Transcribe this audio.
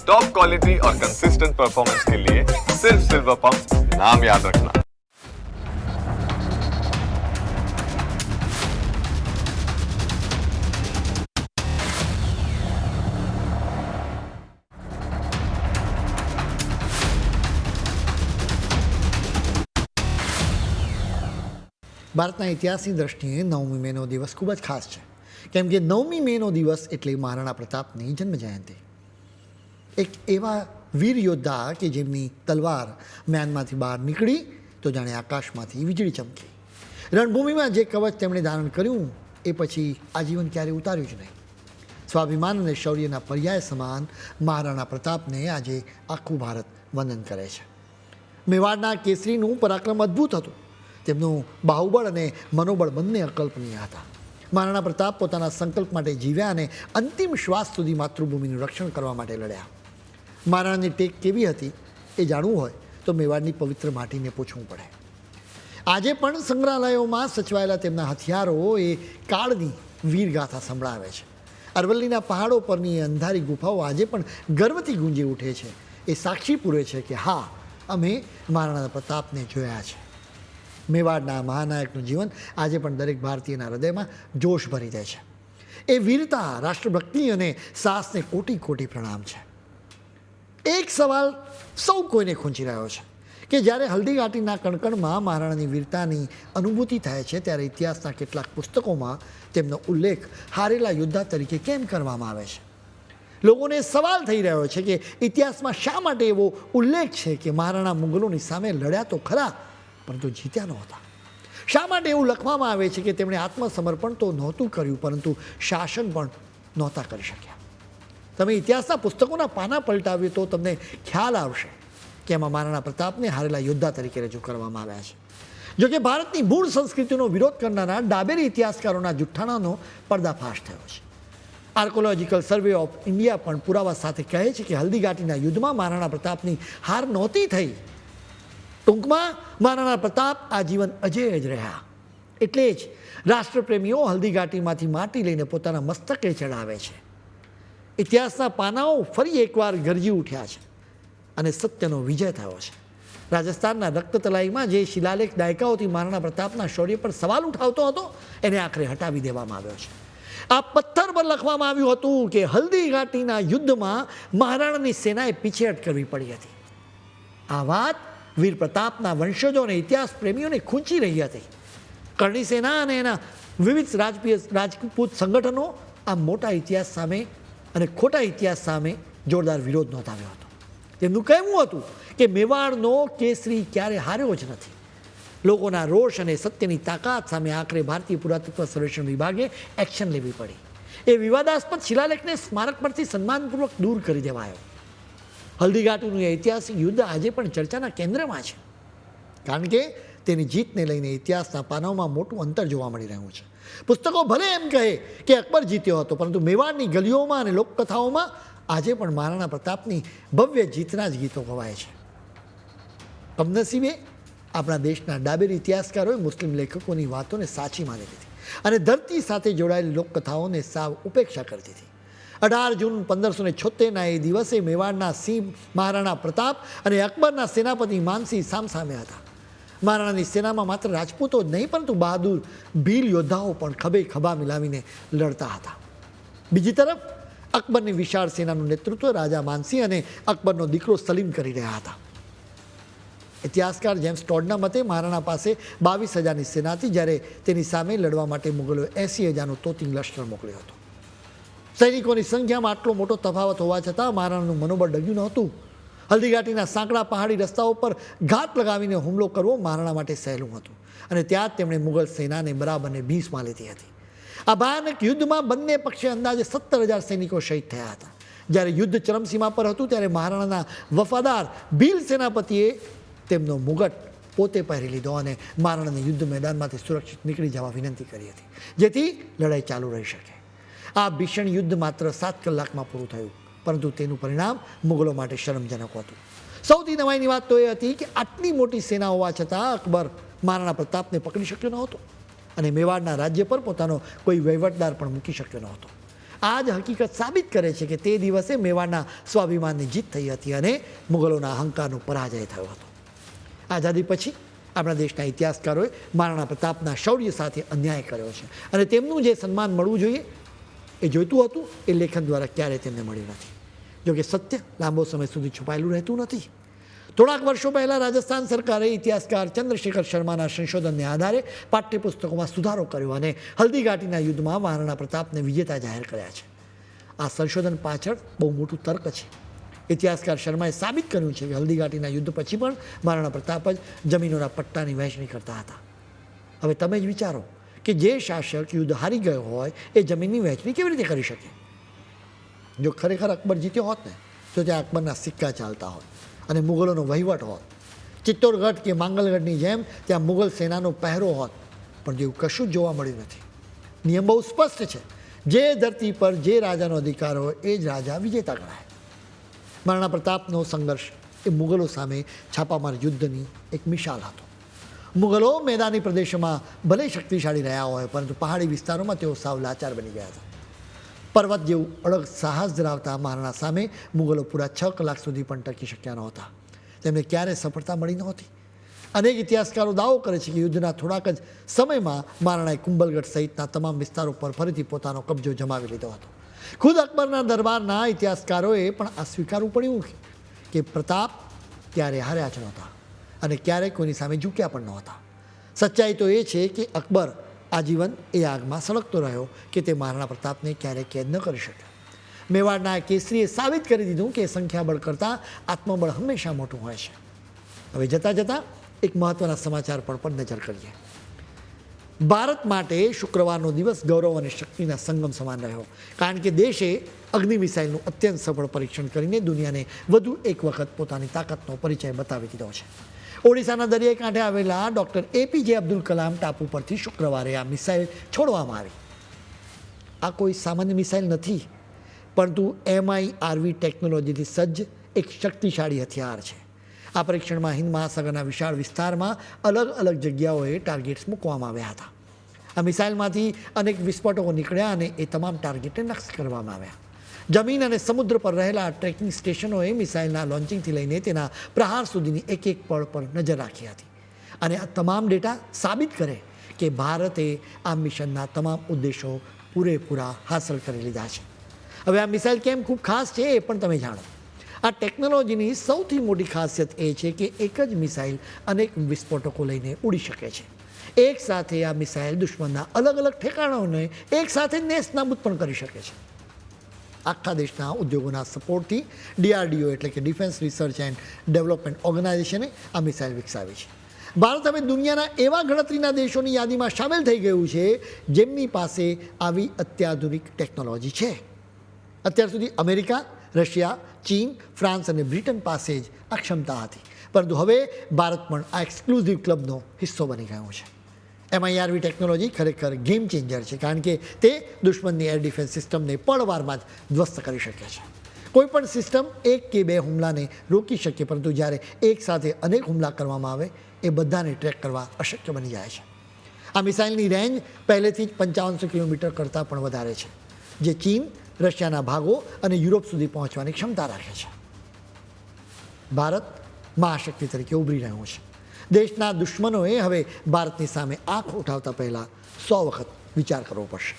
Top quality और consistent performance के लिए सिर्फ सिल्वर पंप नाम याद रखना। ભારતના ઇતિહાસની દ્રષ્ટિએ 9મી મેનો દિવસ ખૂબ જ ખાસ છે, કેમ કે 9મી મેનો દિવસ એટલે મહારાણા પ્રતાપની જન્મજયંતિ. એક એવા વીર યોદ્ધા કે જેમની તલવાર મ્યાનમાંથી બહાર નીકળી તો જાણે આકાશમાંથી વીજળી ચમકી. રણભૂમિમાં જે કવચ તેમણે ધારણ કર્યું એ પછી આજીવન ક્યારેય ઉતાર્યું જ નહીં. સ્વાભિમાન અને શૌર્યના પર્યાય સમાન મહારાણા પ્રતાપને આજે આખું ભારત વંદન કરે છે. મેવાડના કેસરીનું પરાક્રમ અદ્ભુત હતું. તેમનું બાહુબળ અને મનોબળ બંને અકલ્પનીય હતા. મહારાણા પ્રતાપ પોતાના સંકલ્પ માટે જીવ્યા અને અંતિમ શ્વાસ સુધી માતૃભૂમિનું રક્ષણ કરવા માટે લડ્યા. મહારાણાની ટેક કેવી હતી એ જાણવું હોય તો મેવાડની પવિત્ર માટીને પૂછવું પડે. આજે પણ સંગ્રહાલયોમાં સચવાયેલા તેમના હથિયારો એ કાળની વીરગાથા સંભળાવે છે. અરવલ્લીના પહાડો પરની એ અંધારી ગુફાઓ આજે પણ ગર્વથી ગુંજી ઉઠે છે. એ સાક્ષી પૂરે છે કે હા, અમે મહારાણા પ્રતાપને જોયા છે. મેવાડના મહાનાયકનું જીવન આજે પણ દરેક ભારતીયના હૃદયમાં જોશ ભરી દે છે. એ વીરતા, રાષ્ટ્રભક્તિ અને સાહસને કોટી કોટી પ્રણામ છે. એક સવાલ સૌ કોઈને ખૂંચી રહ્યો છે કે જ્યારે હલ્દીઘાટીના કણકણમાં મહારાણાની વીરતાની અનુભૂતિ થાય છે ત્યારે ઇતિહાસના કેટલાક પુસ્તકોમાં તેમનો ઉલ્લેખ હારેલા યોદ્ધા તરીકે કેમ કરવામાં આવે છે. લોકોને સવાલ થઈ રહ્યો છે કે ઇતિહાસમાં શા માટે એવો ઉલ્લેખ છે કે મહારાણા મુગલોની સામે લડ્યા તો ખરા, પરંતુ જીત્યા નહોતા. શા માટે એવું લખવામાં આવે છે કે તેમણે આત્મસમર્પણ તો નહોતું કર્યું, પરંતુ શાસન પણ નહોતા કરી શક્યા. તમે ઇતિહાસના પુસ્તકોના પાના પલટાવીએ તો તમને ખ્યાલ આવશે કે એમાં મહારાણા પ્રતાપને હારેલા યોદ્ધા તરીકે રજૂ કરવામાં આવ્યા છે. જોકે ભારતની મૂળ સંસ્કૃતિનો વિરોધ કરનારા ડાબેરી ઇતિહાસકારોના જુઠ્ઠાણાનો પર્દાફાશ થયો છે. આર્કોલોજીકલ સર્વે ઓફ ઇન્ડિયા પણ પુરાવા સાથે કહે છે કે હલ્દીઘાટીના યુદ્ધમાં મહારાણા પ્રતાપની હાર નહોતી થઈ. ટૂંકમાં મહારાણા પ્રતાપ આજીવન અજેય જ રહ્યા. એટલે જ રાષ્ટ્રપ્રેમીઓ હલ્દીઘાટીમાંથી માટી લઈને પોતાના મસ્તકે ચડાવે છે. ઇતિહાસના પાનાઓ ફરી એકવાર ગરજી ઉઠ્યા છે અને સત્યનો વિજય થયો છે. રાજસ્થાનના રક્તતલાઈમાં જે શિલાલેખ દાયકાઓથી મહારાણા પ્રતાપના શૌર્ય પર સવાલ ઉઠાવતો હતો એને આખરે હટાવી દેવામાં આવ્યો છે. આ પથ્થર પર લખવામાં આવ્યું હતું કે હલ્દીઘાટીના યુદ્ધમાં મહારાણાની સેનાએ પીછેહટ કરવી પડી હતી. આ વાત વીર પ્રતાપના વંશજો અને ઇતિહાસ પ્રેમીઓને ખૂંચી રહી હતી. કરણી સેના અને એના વિવિધ રાજપૂત સંગઠનો આ મોટા ઇતિહાસ સામે અને ખોટા ઇતિહાસ સામે જોરદાર વિરોધ નોંધાવ્યો હતો. તેમનું કહેવું હતું કે મેવાડનો કેસરી ક્યારે હાર્યો જ નથી. લોકોના રોષ અને સત્યની તાકાત સામે આખરે ભારતીય પુરાતત્વ સર્વેક્ષણ વિભાગે એક્શન લેવી પડી. એ વિવાદાસ્પદ શિલાલેખને સ્મારક પરથી સન્માનપૂર્વક દૂર કરી દેવાયો. હલ્દીઘાટીનું ઐતિહાસિક યુદ્ધ આજે પણ ચર્ચાના કેન્દ્રમાં છે, કારણ કે તેની જીતને લઈને ઇતિહાસના પાનાઓમાં મોટું અંતર જોવા મળી રહ્યું છે. પુસ્તકો ભલે એમ કહે કે અકબર જીત્યો હતો, પરંતુ મેવાડની ગલીઓમાં અને લોકકથાઓમાં આજે પણ મહારાણા પ્રતાપની ભવ્ય જીતના જ ગીતો ગવાય છે. કમનસીબે આપણા દેશના ડાબેરી ઇતિહાસકારોએ મુસ્લિમ લેખકોની વાતોને સાચી માની લીધી અને ધરતી સાથે જોડાયેલી લોકકથાઓને સાવ ઉપેક્ષા કરી દીધી. 18 જૂન 1576ના એ દિવસે મેવાડના સિંહ મહારાણા પ્રતાપ અને અકબરના સેનાપતિ માનસિંહ સામસામે હતા. મહારાણાની સેનામાં માત્ર રાજપૂતો જ નહીં, પરંતુ બહાદુર ભીલ યોદ્ધાઓ પણ ખભે ખભા મિલાવીને લડતા હતા. બીજી તરફ અકબરની વિશાળ સેનાનું નેતૃત્વ રાજા માનસિંહ અને અકબરનો દીકરો સલીમ કરી રહ્યા હતા. ઇતિહાસકાર જેમ્સ ટોડના મતે મહારાણા પાસે 22,000ની સેના હતી, જ્યારે તેની સામે લડવા માટે મુગલોએ 80,000નું તોતિંગ લશ્કર મોકલ્યો હતો. સૈનિકોની સંખ્યામાં આટલો મોટો તફાવત હોવા છતાં મહારાણાનું મનોબળ ડગ્યું નહોતું. હલ્દીઘાટીના સાંકડા પહાડી રસ્તાઓ પર ઘાત લગાવીને હુમલો કરવો મહારાણા માટે સહેલું હતું અને ત્યાં જ તેમણે મુગલ સેનાને બરાબરને ભીંસમાં લીધી હતી. આ ભયાનક યુદ્ધમાં બંને પક્ષે અંદાજે 17,000 સૈનિકો શહીદ થયા હતા. જ્યારે યુદ્ધ ચરમસીમા પર હતું ત્યારે મહારાણાના વફાદાર ભીલ સેનાપતિએ તેમનો મુગટ પોતે પહેરી લીધો અને મહારાણાને યુદ્ધ મેદાનમાંથી સુરક્ષિત નીકળી જવા વિનંતી કરી હતી, જેથી લડાઈ ચાલુ રહી શકે. આ ભીષણ યુદ્ધ માત્ર 7 કલાકમાં પૂરું થયું, પરંતુ તેનું પરિણામ મુગલો માટે શરમજનક હતું. સૌથી નવાઈની વાત તો એ હતી કે આટલી મોટી સેના હોવા છતાં અકબર મહારાણા પ્રતાપને પકડી શક્યો નહોતો અને મેવાડના રાજ્ય પર પોતાનો કોઈ વહીવટદાર પણ મૂકી શક્યો નહોતો. આ જ હકીકત સાબિત કરે છે કે તે દિવસે મેવાડના સ્વાભિમાનની જીત થઈ હતી અને મુગલોના અહંકારનો પરાજય થયો હતો. આઝાદી પછી આપણા દેશના ઇતિહાસકારોએ મહારાણા પ્રતાપના શૌર્ય સાથે અન્યાય કર્યો છે અને તેમનું જે સન્માન મળવું જોઈએ એ જોઈતું હતું એ લેખન દ્વારા ક્યારેય તેમને મળ્યું નથી. જોકે સત્ય લાંબો સમય સુધી છુપાયેલું રહેતું નથી. થોડાક વર્ષો પહેલાં રાજસ્થાન સરકારે ઇતિહાસકાર ચંદ્રશેખર શર્માના સંશોધનને આધારે પાઠ્યપુસ્તકોમાં સુધારો કર્યો અને હલ્દીઘાટીના યુદ્ધમાં મહારાણા પ્રતાપને વિજેતા જાહેર કર્યા છે. આ સંશોધન પાછળ બહુ મોટું તર્ક છે. ઇતિહાસકાર શર્માએ સાબિત કર્યું છે કે હલ્દીઘાટીના યુદ્ધ પછી પણ મહારાણા પ્રતાપ જ જમીનોના પટ્ટાની વહેંચણી કરતા હતા. હવે તમે જ વિચારો કે જે શાસક યુદ્ધ હારી ગયો હોય એ જમીનની વહેંચણી કેવી રીતે કરી શકે? જો ખરેખર અકબર જીત્યો હોત ને તો ત્યાં અકબરના સિક્કા ચાલતા હોત અને મુગલોનો વહીવટ હોત. ચિત્તોડગઢ કે માંગલગઢની જેમ ત્યાં મુગલ સેનાનો પહેરો હોત, પણ જેવું કશું જ જોવા મળ્યું નથી. નિયમ બહુ સ્પષ્ટ છે. જે ધરતી પર જે રાજાનો અધિકાર હોય એ જ રાજા વિજેતા ગણાય. મહારાણા પ્રતાપનો સંઘર્ષ એ મુગલો સામે છાપામાર યુદ્ધની એક મિસાલ હતો. મુગલો મેદાની પ્રદેશોમાં ભલે શક્તિશાળી રહ્યા હોય, પરંતુ પહાડી વિસ્તારોમાં તેઓ સાવ લાચાર બની ગયા હતા. પર્વત જેવું અડગ સાહસ ધરાવતા મહારાણા સામે મુગલો પૂરા 6 કલાક સુધી પણ ટકી શક્યા નહોતા. તેમને ક્યારેય સફળતા મળી નહોતી. અનેક ઇતિહાસકારો દાવો કરે છે કે યુદ્ધના થોડાક જ સમયમાં મહારાણાએ કુંભલગઢ સહિતના તમામ વિસ્તારો પર ફરીથી પોતાનો કબજો જમાવી લીધો હતો. ખુદ અકબરના દરબારના ઇતિહાસકારોએ પણ આ સ્વીકારવું પડ્યું કે પ્રતાપ ત્યારે હાર્યા જ નહોતા અને ક્યારેય કોઈની સામે ઝૂક્યા પણ નહોતા. સચ્ચાઈ તો એ છે કે અકબર આજીવન એ આગમાં સળગતો રહ્યો કે તે મહારાણા પ્રતાપને ક્યારેય કેદ ન કરી શક્યો. મેવાડના કેસરીએ સાબિત કરી દીધું કે સંખ્યાબળ કરતાં આત્મબળ હંમેશા મોટું હોય છે. હવે જતાં જતાં એક મહત્ત્વના સમાચાર પર પણ નજર કરીએ. ભારત માટે શુક્રવારનો દિવસ ગૌરવ અને શક્તિના સંગમ સમાન રહ્યો, કારણ કે દેશે અગ્નિ મિસાઇલનું અત્યંત સફળ પરીક્ષણ કરીને દુનિયાને વધુ એક વખત પોતાની તાકાતનો પરિચય બતાવી દીધો છે. ઓડિશાના દરિયાઈ કાંઠે આવેલા ડૉક્ટર એપીજે અબ્દુલ કલામ ટાપુ પરથી શુક્રવારે આ મિસાઇલ છોડવામાં આવી. આ કોઈ સામાન્ય મિસાઇલ નથી, પરંતુ MIRV ટેકનોલોજીથી સજ્જ એક શક્તિશાળી હથિયાર છે. આ પરીક્ષણમાં હિન્દ મહાસાગરના વિશાળ વિસ્તારમાં અલગ અલગ જગ્યાઓએ ટાર્ગેટ્સ મૂકવામાં આવ્યા હતા. આ મિસાઇલમાંથી અનેક વિસ્ફોટકો નીકળ્યા અને એ તમામ ટાર્ગેટને લક્ષ્ય કરવામાં આવ્યા. જમીન અને સમુદ્ર પર રહેલા ટ્રેકિંગ સ્ટેશનોએ મિસાઇલના લોન્ચિંગથી લઈને તેના પ્રહાર સુધીની એક એક પળ પર નજર રાખી હતી. અને આ તમામ ડેટા સાબિત કરે કે ભારતે આ મિશનના તમામ ઉદ્દેશો પૂરેપૂરા હાંસલ કરી લીધા છે. હવે આ મિસાઇલ કેમ ખૂબ ખાસ છે એ પણ તમે જાણો. આ ટેકનોલોજીની સૌથી મોટી ખાસિયત એ છે કે એક જ મિસાઇલ અનેક વિસ્ફોટકો લઈને ઉડી શકે છે. એક સાથે આ મિસાઇલ દુશ્મનના અલગ અલગ ઠેકાણાઓને એક સાથે નેસ્તનાબૂદ પણ કરી શકે છે. આખા દેશના ઉદ્યોગોના સપોર્ટથી DRDO એટલે કે ડિફેન્સ રિસર્ચ એન્ડ ડેવલપમેન્ટ ઓર્ગેનાઇઝેશને આ મિસાઇલ વિકસાવી છે. ભારત હવે દુનિયાના એવા ગણતરીના દેશોની યાદીમાં સામેલ થઈ ગયું છે જેમની પાસે આવી અત્યાધુનિક ટેકનોલોજી છે. અત્યાર સુધી અમેરિકા, રશિયા, ચીન, ફ્રાન્સ અને બ્રિટન પાસે જ આ ક્ષમતા હતી, પરંતુ હવે ભારત પણ આ એક્સક્લુઝિવ ક્લબનો હિસ્સો બની ગયો છે. MIRV ટેકનોલોજી ખરેખર ગેમ ચેન્જર છે, કારણ કે તે દુશ્મનની એર ડિફેન્સ સિસ્ટમને પળવારમાં જ ધ્વસ્ત કરી શકે છે. કોઈપણ સિસ્ટમ એક કે બે હુમલાને રોકી શકે, પરંતુ જ્યારે એક સાથે અનેક હુમલા કરવામાં આવે એ બધાને ટ્રેક કરવા અશક્ય બની જાય છે. આ મિસાઇલની રેન્જ પહેલેથી જ 5500 કિલોમીટર કરતાં પણ વધારે છે, જે ચીન, રશિયાના ભાગો અને યુરોપ સુધી પહોંચવાની ક્ષમતા રાખે છે. ભારત મહાશક્તિ તરીકે ઉભરી રહ્યું છે. દેશના દુશ્મનોએ હવે ભારતની સામે આંખ ઉઠાવતા પહેલાં 100 વખત વિચાર કરવો પડશે.